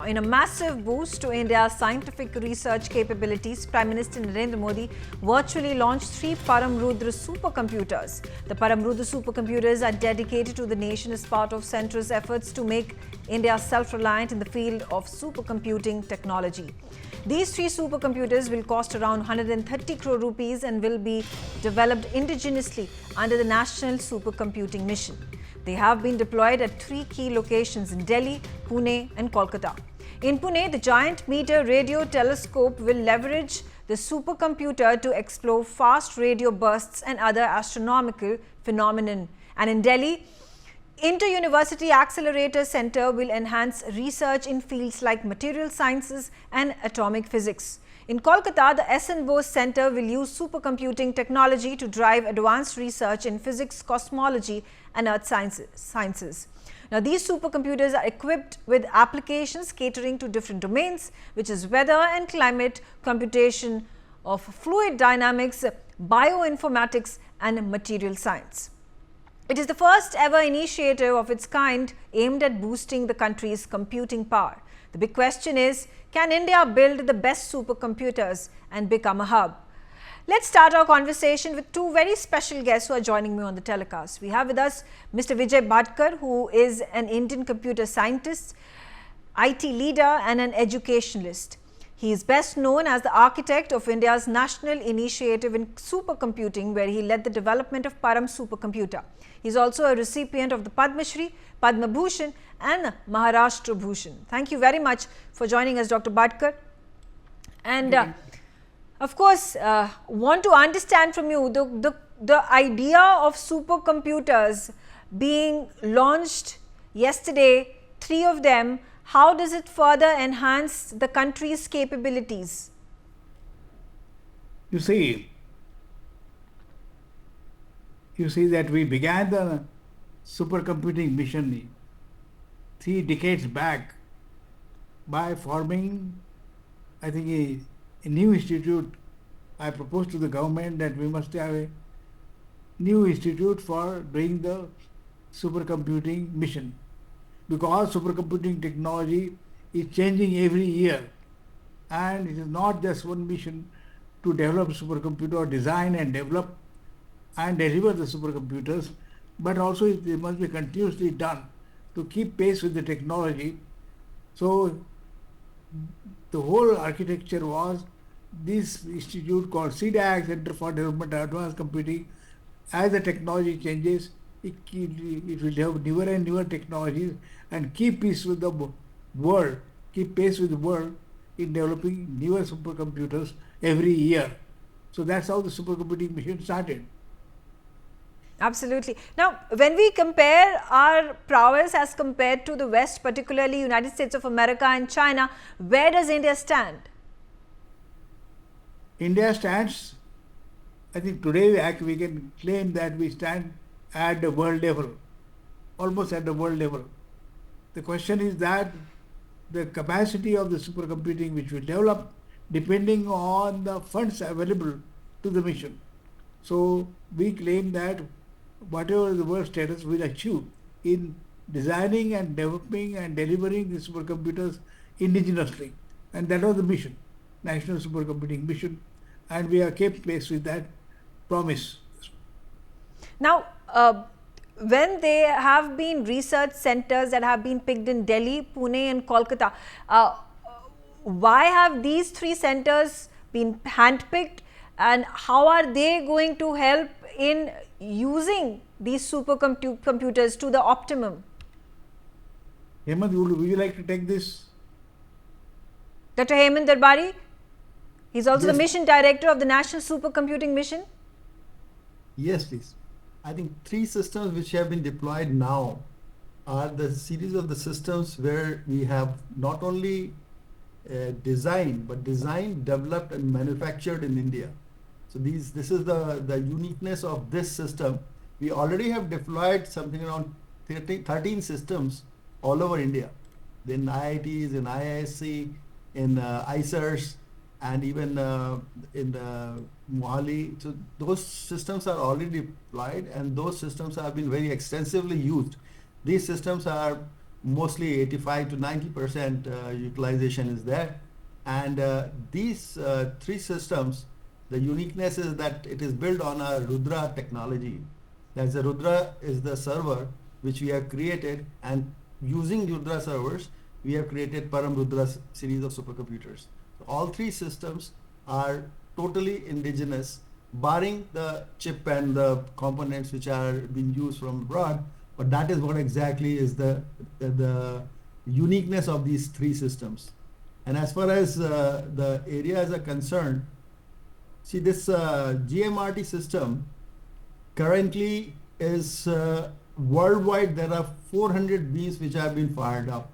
in a massive boost to India's scientific research capabilities, Prime Minister Narendra Modi virtually launched 3 Param Rudra supercomputers. The Param Rudra supercomputers are dedicated to the nation as part of Centre's efforts to make India self-reliant in the field of supercomputing technology. These 3 supercomputers will cost around 130 crore rupees and will be developed indigenously under the National Supercomputing Mission. They have been deployed at 3 key locations in Delhi, Pune and Kolkata. In Pune, the giant meter radio telescope will leverage the supercomputer to explore fast radio bursts and other astronomical phenomena. And in Delhi, Inter-University Accelerator Center will enhance research in fields like material sciences and atomic physics. In Kolkata, the S.N. Bose Center will use supercomputing technology to drive advanced research in physics, cosmology and earth sciences. Now, these supercomputers are equipped with applications catering to different domains, which is weather and climate, computation of fluid dynamics, bioinformatics and material science. It is the first ever initiative of its kind aimed at boosting the country's computing power. The big question is, can India build the best supercomputers and become a hub? Let's start our conversation with 2 very special guests who are joining me on the telecast. We have with us Mr. Vijay Bhatkar, who is an Indian computer scientist, IT leader and an educationalist. He is best known as the architect of India's national initiative in supercomputing, where he led the development of Param supercomputer. He is also a recipient of the Padma Shri, Padma Bhushan and Maharashtra Bhushan. Thank you very much for joining us, Dr. Bhatkar. And of course, want to understand from you the idea of supercomputers being launched yesterday, 3 of them. How does it further enhance the country's capabilities? You see that we began the supercomputing mission 3 decades back by forming, I think, a new institute. I proposed to the government that we must have a new institute for doing the supercomputing mission, because supercomputing technology is changing every year, and it is not just one mission to develop supercomputer, design and develop and deliver the supercomputers, but also it must be continuously done to keep pace with the technology. So the whole architecture was this institute called CDAC, Center for Development of Advanced Computing. As the technology changes, it will have newer and newer technologies and keep pace with the world in developing newer supercomputers every year. So that's how the supercomputing mission started. Absolutely. Now, when we compare our prowess as compared to the West, particularly United States of America and China, where does India stand? India stands, I think today we can claim that we stand at the world level, almost at the world level. The question is that the capacity of the supercomputing which we develop depending on the funds available to the mission. So we claim that whatever the world status will achieve in designing and developing and delivering the supercomputers indigenously. And that was the mission, National Supercomputing Mission, and we are kept pace with that promise. Now, when there have been research centers that have been picked in Delhi, Pune and Kolkata, why have these 3 centers been handpicked, and how are they going to help in using these supercomputers to the optimum? Hemant, would you like to take this? Dr. Hemant Darbari, he's also the mission director of the National Supercomputing Mission. Yes, please. I think 3 systems which have been deployed now are the series of the systems where we have not only designed, but designed, developed and manufactured in India. So this is the uniqueness of this system. We already have deployed something around 13 systems all over India, in IITs, in IISc, in ICERs, and even in Mohali. So those systems are already deployed, and those systems have been very extensively used. These systems are mostly 85 to 90% utilization is there. And these three systems, the uniqueness is that it is built on a Rudra technology. That's the Rudra is the server which we have created, and using Rudra servers, we have created Param Rudra series of supercomputers. So all three systems are totally indigenous, barring the chip and the components which are being used from abroad. But that is what exactly is the uniqueness of these three systems. And as far as the areas are concerned, see this GMRT system currently is worldwide. There are 400 beams which have been fired up,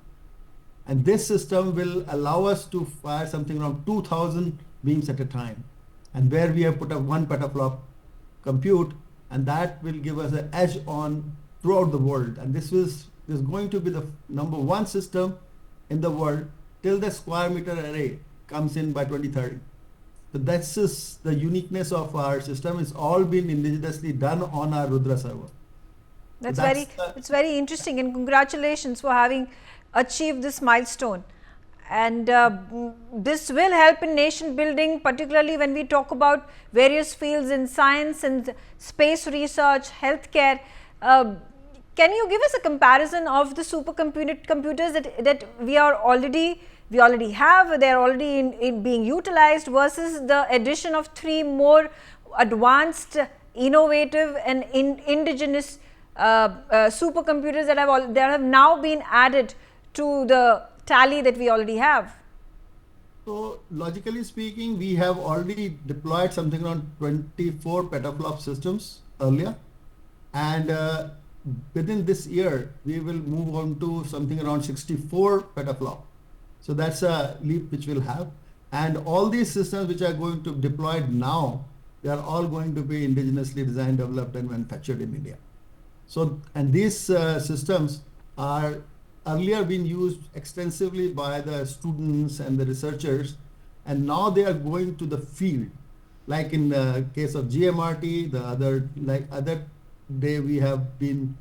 and this system will allow us to fire something around 2,000 beams at a time, and where we have put up 1 petaflop compute, and that will give us an edge on throughout the world. And this is going to be the #1 system in the world till the square meter array comes in by 2030. So that's just the uniqueness of our system. It's all been indigenously done on our Rudra server. It's very interesting, and congratulations for having achieved this milestone. And this will help in nation building, particularly when we talk about various fields in science and space research, healthcare. Can you give us a comparison of the supercomputers that we already have, they are already in being utilized, versus the addition of 3 more advanced, innovative and indigenous supercomputers that have now been added to the tally that we already have? So logically speaking, we have already deployed something around 24 petaflop systems earlier, and within this year we will move on to something around 64 petaflop. So that's a leap which we'll have, and all these systems which are going to be deployed now, they are all going to be indigenously designed, developed and manufactured in India. So, and these systems are earlier been used extensively by the students and the researchers, and now they are going to the field. Like in the case of GMRT, the other day we have been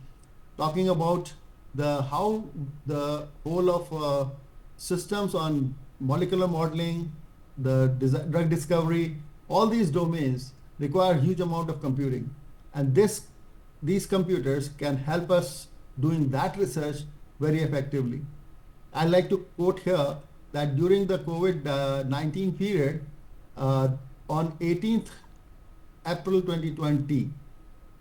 talking about how the whole of systems on molecular modeling, the drug discovery, all these domains require huge amount of computing, and these computers can help us doing that research very effectively. I like to quote here that during the COVID-19 period, on 18th April 2020,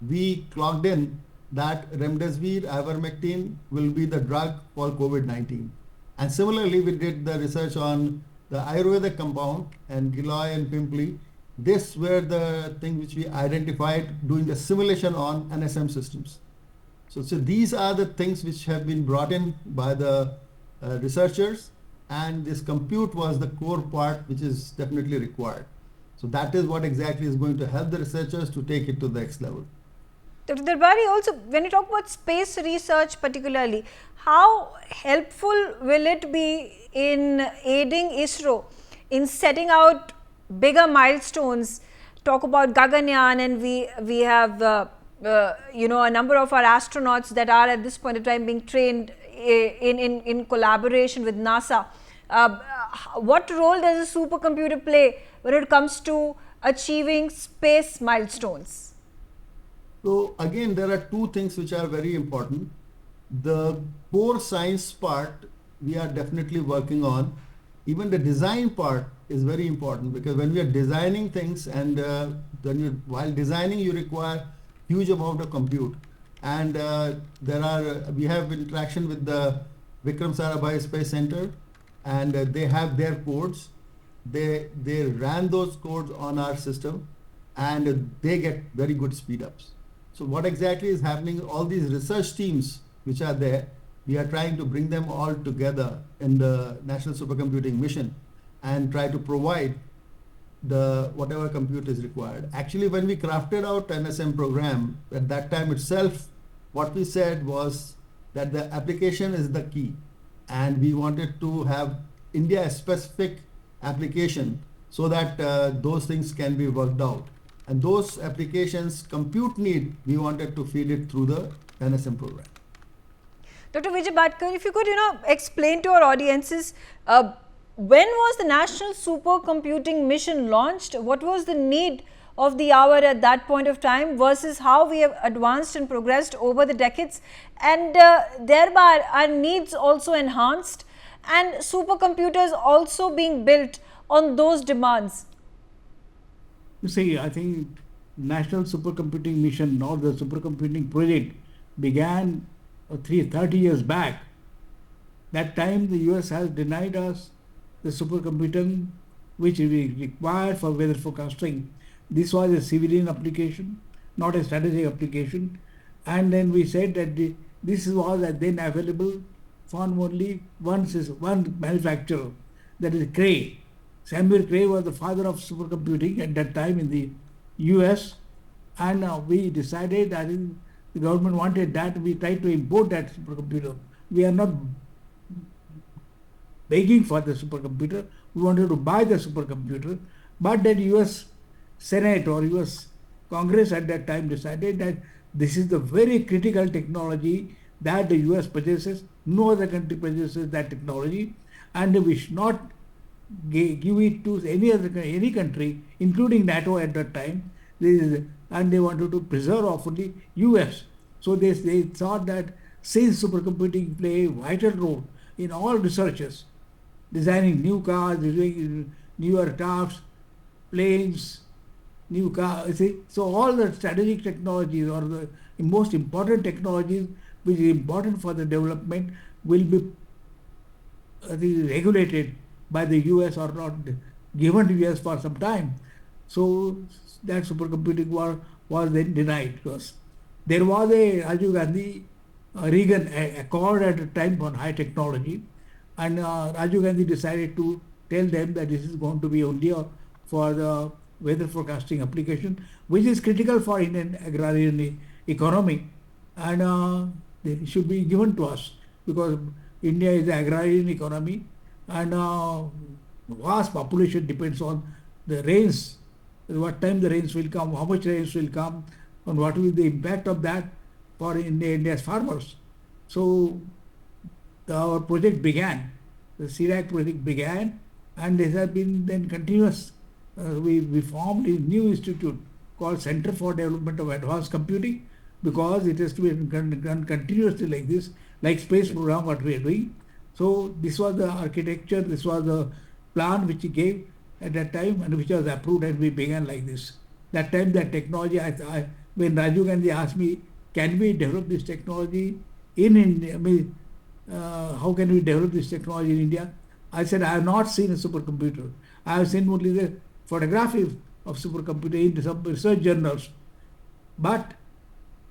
we clocked in that remdesivir, ivermectin will be the drug for COVID-19. And similarly, we did the research on the Ayurvedic compound and Giloy and Pimply. This were the thing which we identified doing the simulation on NSM systems. So these are the things which have been brought in by the researchers, and this compute was the core part which is definitely required. So that is what exactly is going to help the researchers to take it to the next level. Dr. Darbari, also when you talk about space research particularly, how helpful will it be in aiding ISRO in setting out bigger milestones? Talk about Gaganyaan, and we have a number of our astronauts that are at this point of time being trained in collaboration with NASA. What role does a supercomputer play when it comes to achieving space milestones? So again, there are two things which are very important. The core science part we are definitely working on. Even the design part is very important, because when we are designing things, and while designing you require huge amount of compute, and we have interaction with the Vikram Sarabhai Space Center, and they have their codes. They ran those codes on our system, and they get very good speed ups. So what exactly is happening? All these research teams which are there, we are trying to bring them all together in the National Supercomputing Mission and try to provide the whatever compute is required. Actually, when we crafted out NSM program, at that time itself, what we said was that the application is the key, and we wanted to have India specific application so that those things can be worked out. And those applications compute need, we wanted to feed it through the NSM program. Dr. Vijay Bhatkar, if you could, explain to our audiences, when was the National Supercomputing Mission launched? What was the need of the hour at that point of time versus how we have advanced and progressed over the decades, and thereby our needs also enhanced and supercomputers also being built on those demands? You see, I think National Supercomputing Mission or the supercomputing project began 30 years back. That time the US has denied us the supercomputing which we required for weather forecasting. This was a civilian application, not a strategic application. And then we said that this was then available from only one manufacturer, that is Cray. Samuel Cray was the father of supercomputing at that time in the US, and we decided that the government wanted that, we tried to import that supercomputer. We are not begging for the supercomputer, we wanted to buy the supercomputer, but then US Senate or US Congress at that time decided that this is the very critical technology that the US possesses, no other country possesses that technology, and we should not give it to any country, including NATO at that time, and they wanted to preserve only US. So they thought that since supercomputing play a vital role in all researches, designing new cars, designing new aircrafts, planes, new cars, so all the strategic technologies or the most important technologies which is important for the development will be regulated by the US or not given to US for some time. So that supercomputing was then denied to us. There was a Rajiv Gandhi Reagan Accord at a time on high technology, and Rajiv Gandhi decided to tell them that this is going to be only for the weather forecasting application, which is critical for Indian agrarian economy, and they should be given to us because India is an agrarian economy, and vast population depends on the rains, what time the rains will come, how much rains will come, and what will be the impact of that for India's farmers. So our project began, the CIRAC project began, and this has been then continuous. We formed a new institute called Center for Development of Advanced Computing, because it has to be done continuously like this, like space program what we are doing. So this was the architecture, this was the plan which he gave at that time and which was approved, and we began like this. That time that technology, when Rajiv Gandhi asked me, can we develop this technology in India, how can we develop this technology in India? I said, I have not seen a supercomputer. I have seen only the photography of supercomputer in some research journals. But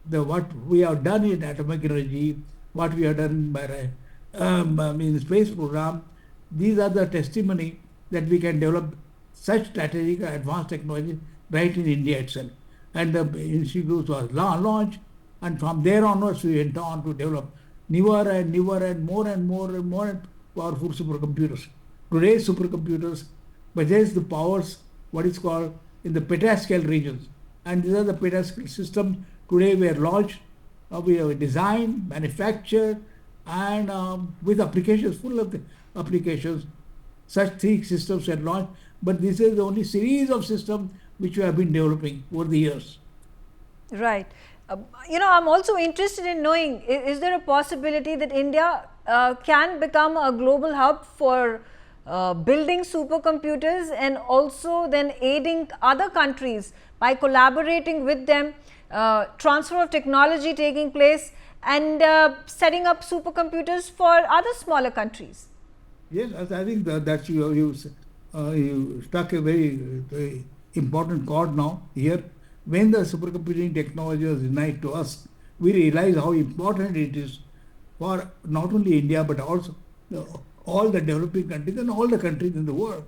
what we have done in atomic energy, what we have done by in space program, these are the testimony that we can develop such strategic advanced technology right in India itself. And the institute was launched, and from there onwards we went on to develop newer and newer and more powerful supercomputers. Today's supercomputers possess the powers what is called in the petascale regions, and these are the petascale systems today we are launched, we have designed, manufactured, and with applications, full of the applications. Such 3 systems are launched, but this is the only series of systems which we have been developing over the years. Right. I'm also interested in knowing, is there a possibility that India can become a global hub for building supercomputers and also then aiding other countries by collaborating with them, transfer of technology taking place, and setting up supercomputers for other smaller countries? Yes, I think that you struck a very important chord now here. When the supercomputing technology was denied to us, we realized how important it is for not only India but also all the developing countries and all the countries in the world.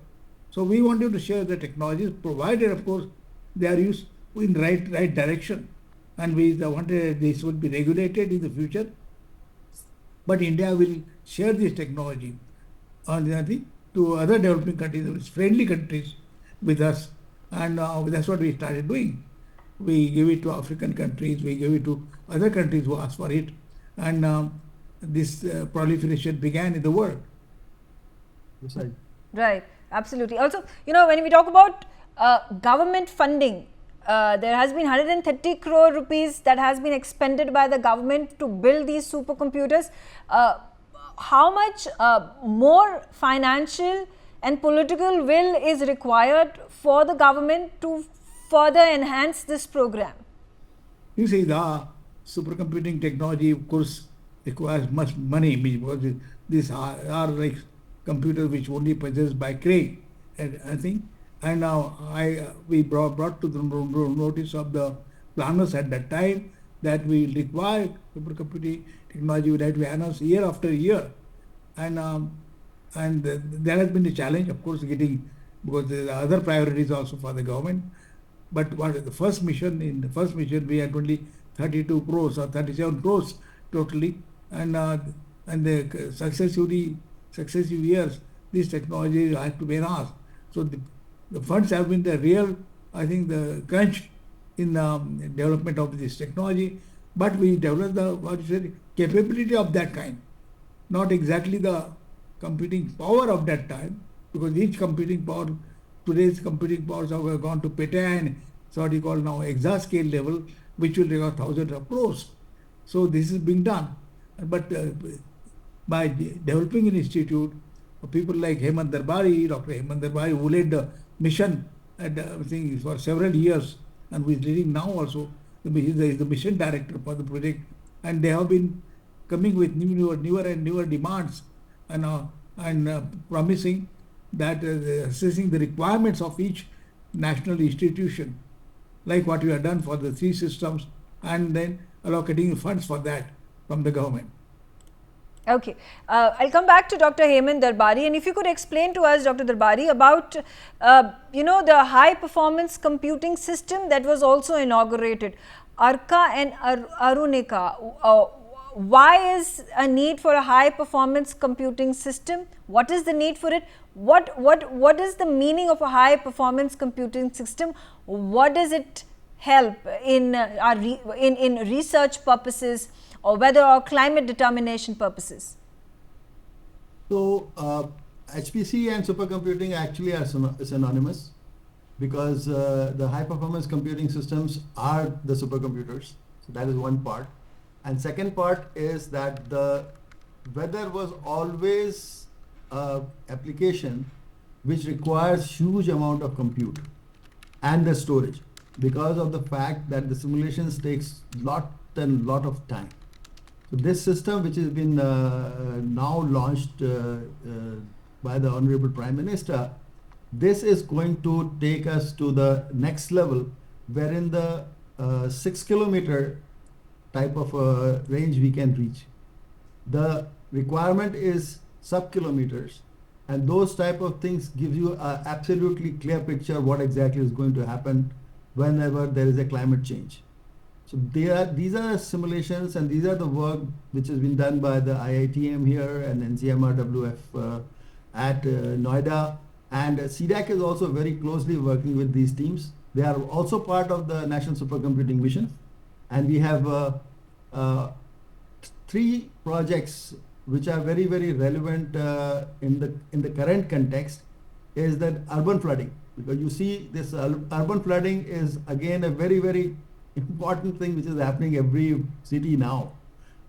So we wanted to share the technologies, provided of course they are used in right direction, and we wanted this would be regulated in the future. But India will share this technology to other developing countries, friendly countries with us, and that's what we started doing. We give it to African countries, we give it to other countries who ask for it, and this proliferation began in the world. Right. Right, absolutely. Also, when we talk about government funding, there has been 130 crore rupees that has been expended by the government to build these supercomputers. How much more financial and political will is required for the government to further enhance this program? You see, the supercomputing technology, of course, requires much money because these are like computers which only possessed by Craig, and I think. And now we brought to the notice of the planners at that time that we require supercomputing technology would have to be announced year after year, and there has been a challenge, of course, getting, because there are other priorities also for the government. But in the first mission we had only 32 crores or 37 crores totally, and the successive years these technologies have to be enhanced. So the funds have been the real, I think, the crunch in development of this technology. But we developed the capability of that kind, not exactly the computing power of that time, because each computing power, today's computing powers have gone to peta and what you call now exascale level, which will require thousands of crores. So this is being done. But by developing an institute, people like Hemant Darbari, Dr. Hemant Darbari, who led the mission at, I think, for several years, and who is leading now also, he is the mission director for the project, and they have been coming with newer and newer demands, and promising that assessing the requirements of each national institution, like what we have done for the 3 systems, and then allocating funds for that from the government. Okay, I'll come back to Dr. Hemant Darbari, and if you could explain to us, Dr. Darbari, about the high performance computing system that was also inaugurated, Arka and Arunika. Why is a need for a high performance computing system? What is the need for it? What is the meaning of a high performance computing system? What does it help in in research purposes, or weather or climate determination purposes? So HPC and supercomputing actually are synonymous, because the high performance computing systems are the supercomputers. So that is one part. And second part is that the weather was always application which requires huge amount of compute and the storage, because of the fact that the simulations takes lot of time. So this system, which has been now launched by the Honorable Prime Minister, this is going to take us to the next level, wherein the 6 kilometer type of range we can reach. The requirement is sub-kilometers, and those type of things give you an absolutely clear picture what exactly is going to happen whenever there is a climate change. So these are simulations, and these are the work which has been done by the IITM here and NCMRWF at Noida, and CDAC is also very closely working with these teams. They are also part of the National Supercomputing Mission, and we have 3 projects which are very relevant in the current context. Is that urban flooding, because you see this urban flooding is again a very important thing which is happening every city now.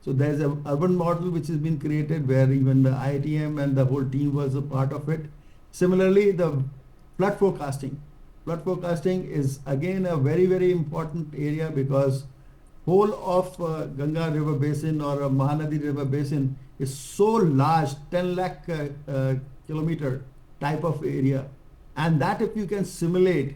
So there's a urban model which has been created, where even the IITM and the whole team was a part of it. Similarly, the flood forecasting is again a very important area, because whole of Ganga river basin or Mahanadi river basin is so large, 10 lakh kilometer type of area, and that if you can simulate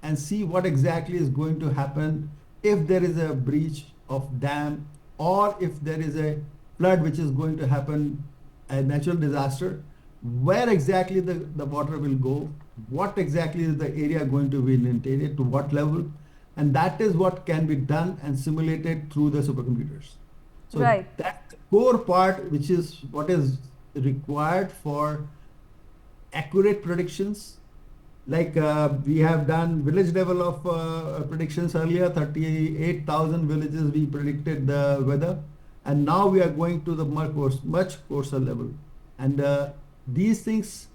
and see what exactly is going to happen if there is a breach of dam, or if there is a flood which is going to happen, a natural disaster, where exactly the water will go, what exactly is the area going to be inundated, to what level, and that is what can be done and simulated through the supercomputers. So right. That core part, which is what is required for accurate predictions, like we have done village level of predictions earlier, 38,000 villages we predicted the weather, and now we are going to the much coarser level. And these things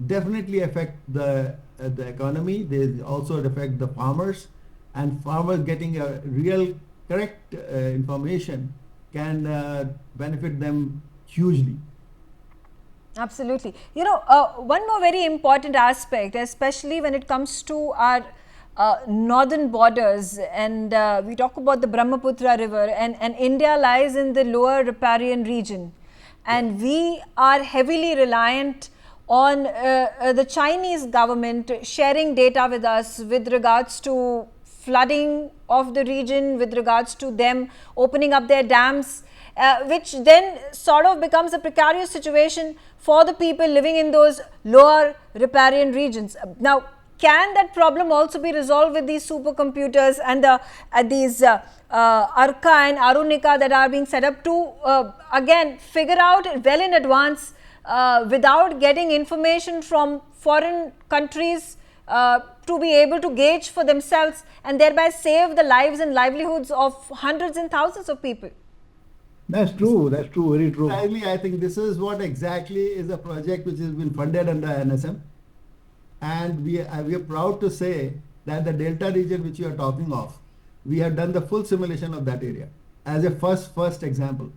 definitely affect the economy. They also affect the farmers, and farmers getting a real correct information can benefit them hugely. Absolutely. One more very important aspect, especially when it comes to our northern borders, and we talk about the Brahmaputra river, and India lies in the lower riparian region, and we are heavily reliant on the Chinese government sharing data with us with regards to flooding of the region, with regards to them opening up their dams, which then sort of becomes a precarious situation for the people living in those lower riparian regions. Now, can that problem also be resolved with these supercomputers and these Arka and Arunika that are being set up to again figure out well in advance without getting information from foreign countries to be able to gauge for themselves and thereby save the lives and livelihoods of hundreds and thousands of people? That's true, very true. Precisely, I think this is what exactly is a project which has been funded under NSM. And we are proud to say that the Delta region which you are talking of, we have done the full simulation of that area. As a first example,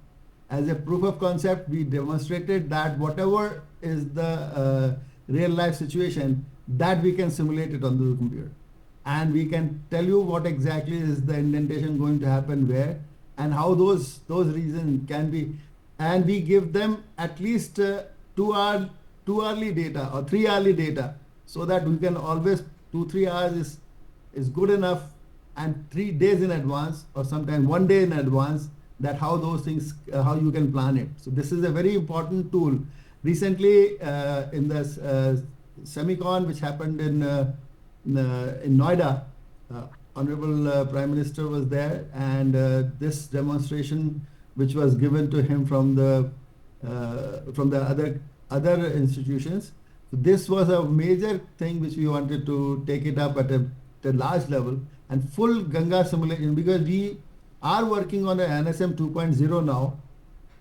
as a proof of concept, we demonstrated that whatever is the real life situation, that we can simulate it on the computer. And we can tell you what exactly is the indentation going to happen where, and how those regions can be, and we give them at least 2 hourly data or 3 hourly data, so that we can always 2-3 hours is good enough, and 3 days in advance or sometimes 1 day in advance, that how those things how you can plan it. So this is a very important tool. Recently in the Semicon which happened in Noida, Honorable Prime Minister was there, and this demonstration which was given to him from the other institutions. So this was a major thing which we wanted to take it up at a large level and full Ganga simulation, because we are working on a NSM 2.0 now,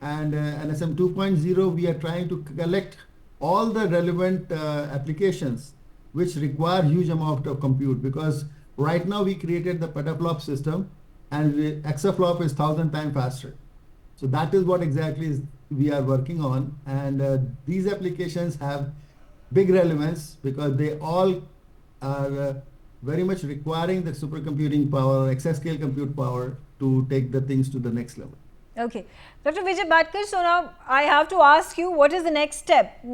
and NSM 2.0 we are trying to collect all the relevant applications which require huge amount of compute, because right now we created the petaflop system and exaflop is 1,000 times faster. So that is what exactly we are working on, and these applications have big relevance because they all are very much requiring the supercomputing power, exascale compute power to take the things to the next level. Okay. Dr. Vijay Bhatkar, so now I have to ask you, what is the next step?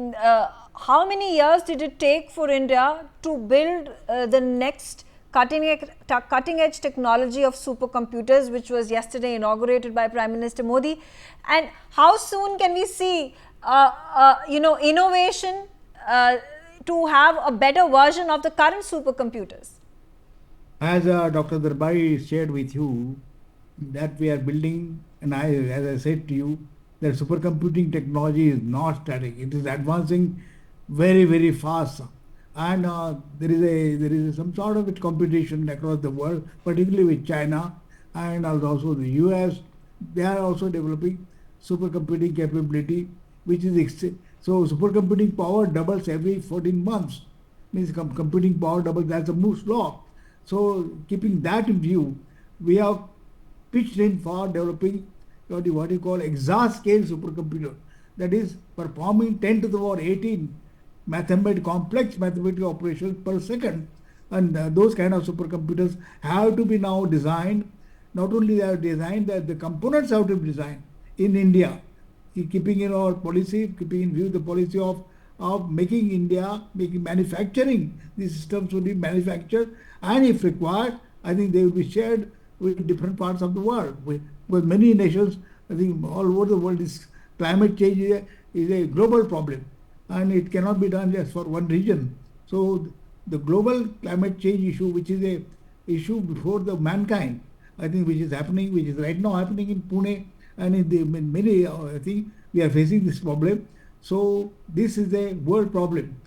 How many years did it take for India to build the next cutting edge technology of supercomputers, which was yesterday inaugurated by Prime Minister Modi? And how soon can we see innovation to have a better version of the current supercomputers? As Dr. Darbai shared with you, that we are building, and as I said to you, that supercomputing technology is not static. It is advancing very, very fast, and there is some sort of competition across the world, particularly with China and also the US. They are also developing supercomputing capability, which is so supercomputing power doubles every 14 months. Means computing power doubles. That's a Moore's law. So keeping that in view, we have pitched in for developing what you call exascale supercomputer, that is performing 10 to the power 18 complex mathematical operations per second, and those kind of supercomputers have to be now designed. Not only they are designed, that the components have to be designed in India, keeping in our policy, keeping in view the policy of making India, manufacturing these systems will be manufactured, and if required, I think they will be shared with different parts of the world. With many nations, I think all over the world, this climate change is a global problem, and it cannot be done just for one region. So the global climate change issue, which is a issue before the mankind, I think which is right now happening in Pune, and in many, I think we are facing this problem. So this is a world problem,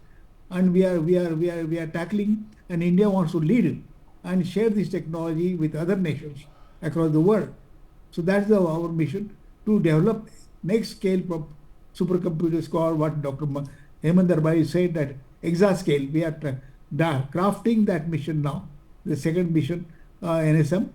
and we are tackling, and India wants to lead and share this technology with other nations across the world. So that's our mission. to develop next scale supercomputers called what Dr. Hemant Darbai said, that exascale. We are crafting that mission now, the second mission, NSM,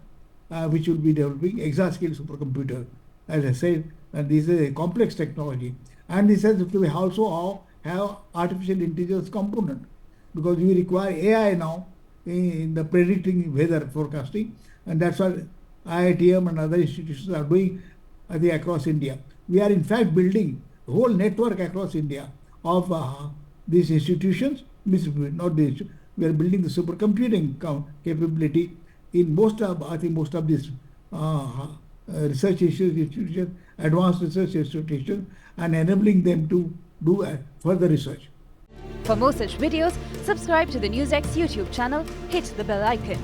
which will be developing exascale supercomputer. As I said, and this is a complex technology, and this has to be also have artificial intelligence component, because we require AI now in the predicting weather forecasting, and that's what IITM and other institutions are doing, I think, across India. We are in fact building a whole network across India of these institutions. Not these. We are building the supercomputing capability in most of these research institutions, advanced research institutions, and enabling them to do further research. For more such videos, subscribe to the NewsX YouTube channel, hit the bell icon.